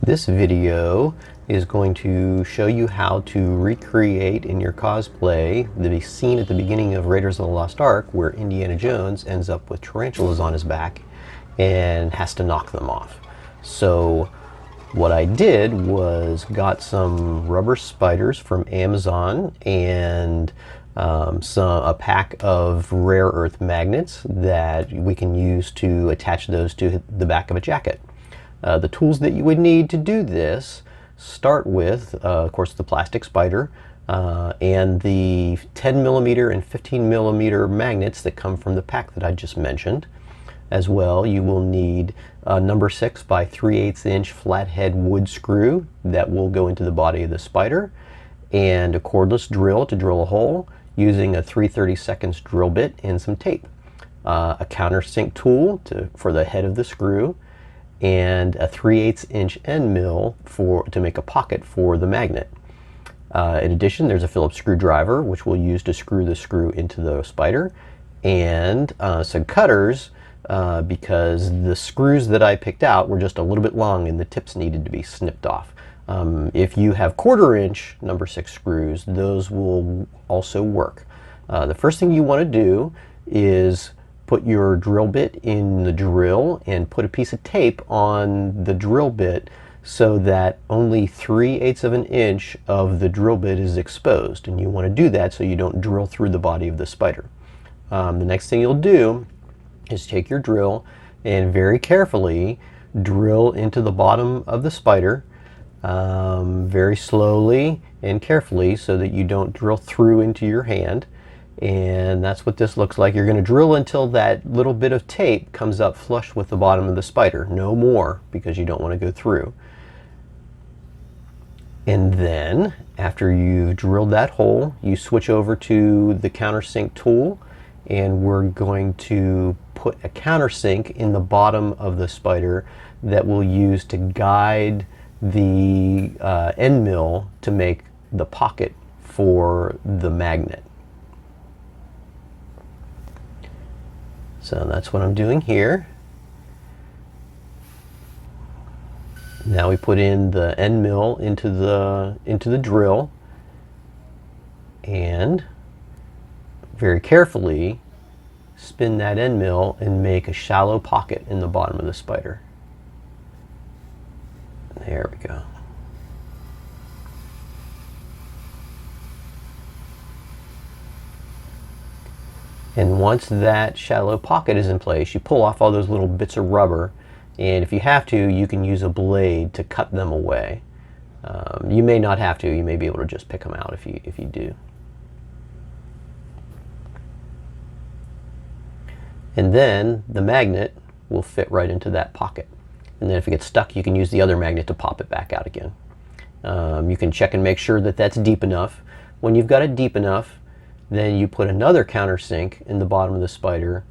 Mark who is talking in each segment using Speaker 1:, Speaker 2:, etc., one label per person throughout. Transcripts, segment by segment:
Speaker 1: This video is going to show you how to recreate in your cosplay the scene at the beginning of Raiders of the Lost Ark where Indiana Jones ends up with tarantulas on his back and has to knock them off. So what I did was got some rubber spiders from Amazon and a pack of rare earth magnets that we can use to attach those to the back of a jacket. The tools that you would need to do this start with, of course, the plastic spider and the 10 millimeter and 15 millimeter magnets that come from the pack that I just mentioned. As well, you will need a number 6 by 3/8 inch flathead wood screw that will go into the body of the spider, and a cordless drill to drill a hole using a 3/32 drill bit and some tape. A countersink tool for the head of the screw, and a 3/8 inch end mill to make a pocket for the magnet. In addition, there's a Phillips screwdriver which we'll use to screw the screw into the spider, and some cutters because the screws that I picked out were just a little bit long and the tips needed to be snipped off. If you have 1/4 inch number 6 screws, those will also work. The first thing you want to do is put your drill bit in the drill and put a piece of tape on the drill bit so that only 3/8 of an inch of the drill bit is exposed, and you want to do that so you don't drill through the body of the spider. The next thing you'll do is take your drill and very carefully drill into the bottom of the spider, very slowly and carefully so that you don't drill through into your hand. And that's what this looks like. You're going to drill until that little bit of tape comes up flush with the bottom of the spider. No more, because you don't want to go through. And then, after you've drilled that hole, you switch over to the countersink tool, and we're going to put a countersink in the bottom of the spider that we'll use to guide the end mill to make the pocket for the magnet. So that's what I'm doing here. Now we put in the end mill into the drill, and very carefully spin that end mill and make a shallow pocket in the bottom of the spider. There we go. And once that shallow pocket is in place, you pull off all those little bits of rubber, and if you have to, you can use a blade to cut them away. You may not have to. You may be able to just pick them out if you do. And then the magnet will fit right into that pocket. And then if it gets stuck, you can use the other magnet to pop it back out again. You can check and make sure that that's deep enough. When you've got it deep enough, then you put another countersink in the bottom of the spider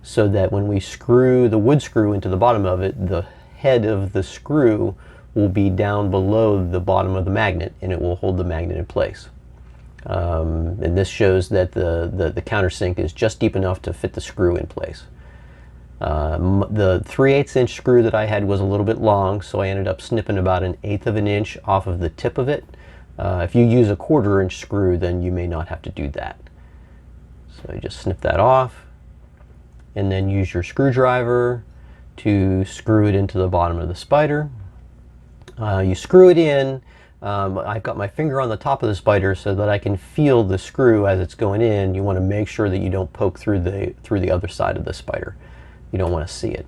Speaker 1: so that when we screw the wood screw into the bottom of it, the head of the screw will be down below the bottom of the magnet, and it will hold the magnet in place. And this shows that the countersink is just deep enough to fit the screw in place. The 3/8 inch screw that I had was a little bit long, so I ended up snipping about 1/8 of an inch off of the tip of it. If you use a 1/4 inch screw, then you may not have to do that. So you just snip that off, and then use your screwdriver to screw it into the bottom of the spider. You screw it in. I've got my finger on the top of the spider so that I can feel the screw as it's going in. You want to make sure that you don't poke through the other side of the spider. You don't want to see it.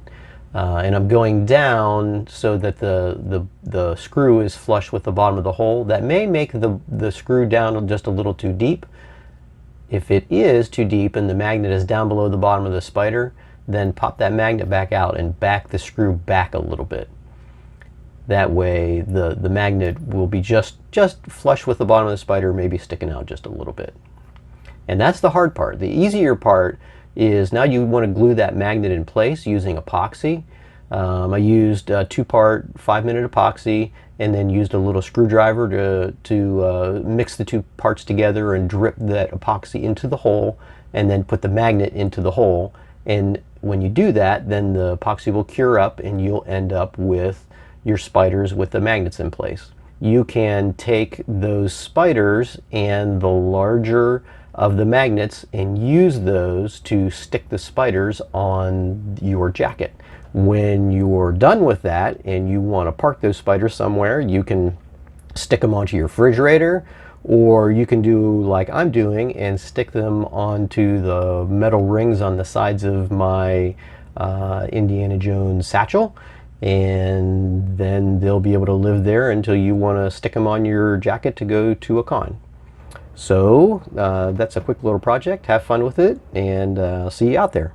Speaker 1: And I'm going down so that the screw is flush with the bottom of the hole. That may make the screw down just a little too deep. If it is too deep and the magnet is down below the bottom of the spider, then pop that magnet back out and back the screw back a little bit. That way the magnet will be just flush with the bottom of the spider, maybe sticking out just a little bit. And that's the hard part. The easier part is now you want to glue that magnet in place using epoxy. I used a 2-part 5-minute epoxy, and then used a little screwdriver to mix the 2 parts together and drip that epoxy into the hole, and then put the magnet into the hole. And when you do that, then the epoxy will cure up and you'll end up with your spiders with the magnets in place. You can take those spiders and the larger of the magnets and use those to stick the spiders on your jacket. When you're done with that and you want to park those spiders somewhere, you can stick them onto your refrigerator, or you can do like I'm doing and stick them onto the metal rings on the sides of my Indiana Jones satchel, and then they'll be able to live there until you want to stick them on your jacket to go to a con. So that's a quick little project. Have fun with it, and see you out there.